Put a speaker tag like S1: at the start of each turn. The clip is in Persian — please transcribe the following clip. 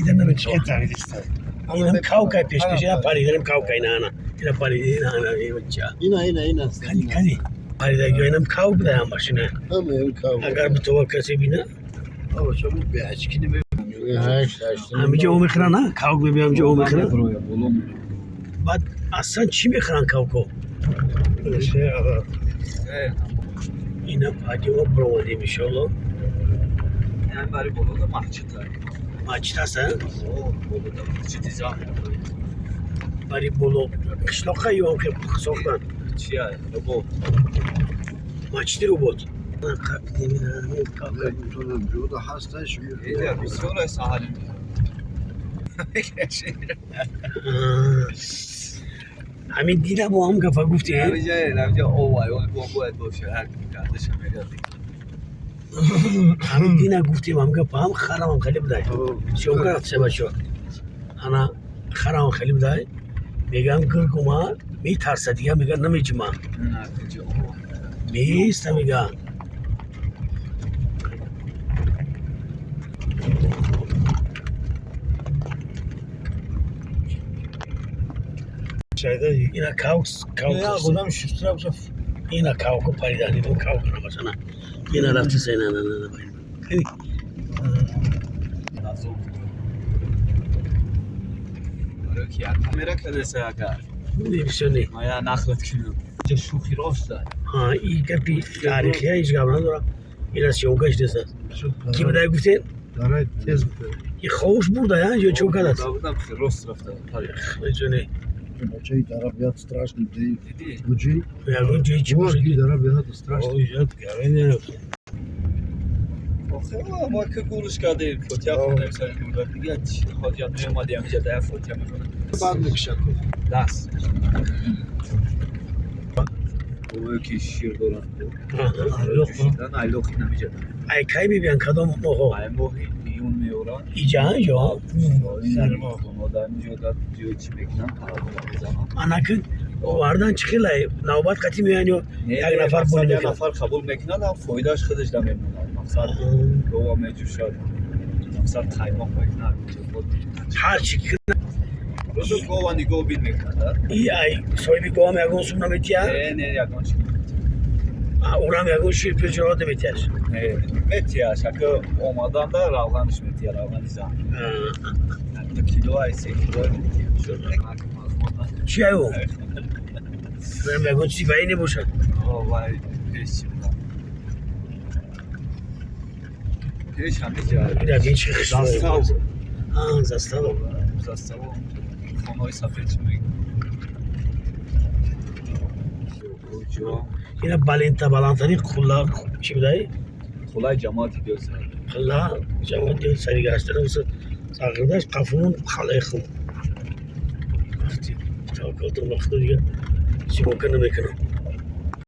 S1: Ideme çıkartalım işte. Yine kavga peşpeşe yapalım kavga inana. Yine pali inana yavaşça.
S2: İna.
S1: Kani. Pali de güvenim kavga da yan başına.
S2: Ama ev kavga.
S1: Agar bir tova kasebine.
S2: Ama çabuk bir açkini mi?
S1: Amca o mekran ha. Kavga bir amca o mekran. Bak aslan çi mekran kavga.
S2: Şey ara.
S1: Yine pali o broma demiş oğlum.
S3: Yani bari Bolu'da mahçıta.
S1: Maçta sen.
S3: Bolu'da mahçıta zaten.
S1: Bari Bolu. Kışlaka yok ki soktan.
S3: Çiğ robot.
S1: Maçtı robot. Kavga.
S2: O da hasta şu.
S3: Ya biz sonra sahalim.
S1: همین دیدم با هم گفت گفتی
S3: نمیجا اوای اون باید باشه هر کی کارتش میاد
S1: همین دیدم گفتیم هم گفت هم خرام خیلی بدای شو کرد سه بچه انا خرام خیلی بدای میگم گرگوما میترسه دیگه میگه نمیجما میست میگه اینا کاوس
S2: Ya adam şu tarafta.
S1: اینا کاوکو پریدانی دو کاوکو نباشنه اینا رفتی سینه نه باید
S3: ki ya kamera kadese aga.
S1: نمیشونی
S3: Maya naklet kinam. چه شوخی راست داد.
S1: ها این کپی تاریخی هیچ گام نداره اینا سیونکش دست کی بدای گفتین
S2: Daray tez biter.
S1: یه خوش برده ya یا چوکادت
S3: Davudam rost rafta.
S1: میتونی
S2: Чей арабият страшный дей.
S3: Dedi.
S2: Гуджи.
S1: یا گونجی چی
S2: Вот
S1: باشه
S2: гид арабият страшный.
S1: اویجاد گرینه
S3: ما که گورش کردیم فوتیا کنیم سر گورد دیگه حاجیات میومدی همینجا ده فوتیا میکنه
S2: Bad mekşako.
S3: دست او که شیر دارن شیرن ایلوخی نمیجا
S1: ای کی بیان کدام موقع
S3: ای موهی میون میورن
S1: ایجان جو
S3: سرما کنه اینجا داد دیو چی میکنن
S1: انا که واردن چخیلای نوبت قتی میانی یک نفر بولی
S3: یک نفر قبول میکنن هم فایدهش خودش نمیمونه مقصد گوه میجور شد مقصد قایماق میکنن
S1: هر چی که
S3: روزو گوه نگاه بین میکنن
S1: ای سویبی گوام یگون سوم نمیتیا
S3: نه یکان چی
S1: اونم یگون شیر پیچرات نمیتیاش
S3: متیا شکل اومدن دا روغنش متیا روغنی زن حتی کیلو ای 3 کیلو شد
S1: چی ایو؟ من یگون چی بایی نبوشن
S3: وای پیش پیش همه جا
S1: اینا بین چی خشتوه
S3: زستاو
S1: زستاو
S3: خانه‌های سفید میگن
S1: اینا بالانتانی خلا چی بدایی؟
S3: خلای جماعتی دیوز
S1: خلا جماعت دیو سری گشتره بسید تقریباش قفون خلای خون وقتی توکلتون وقت دیگه چی ممکن نمیکنم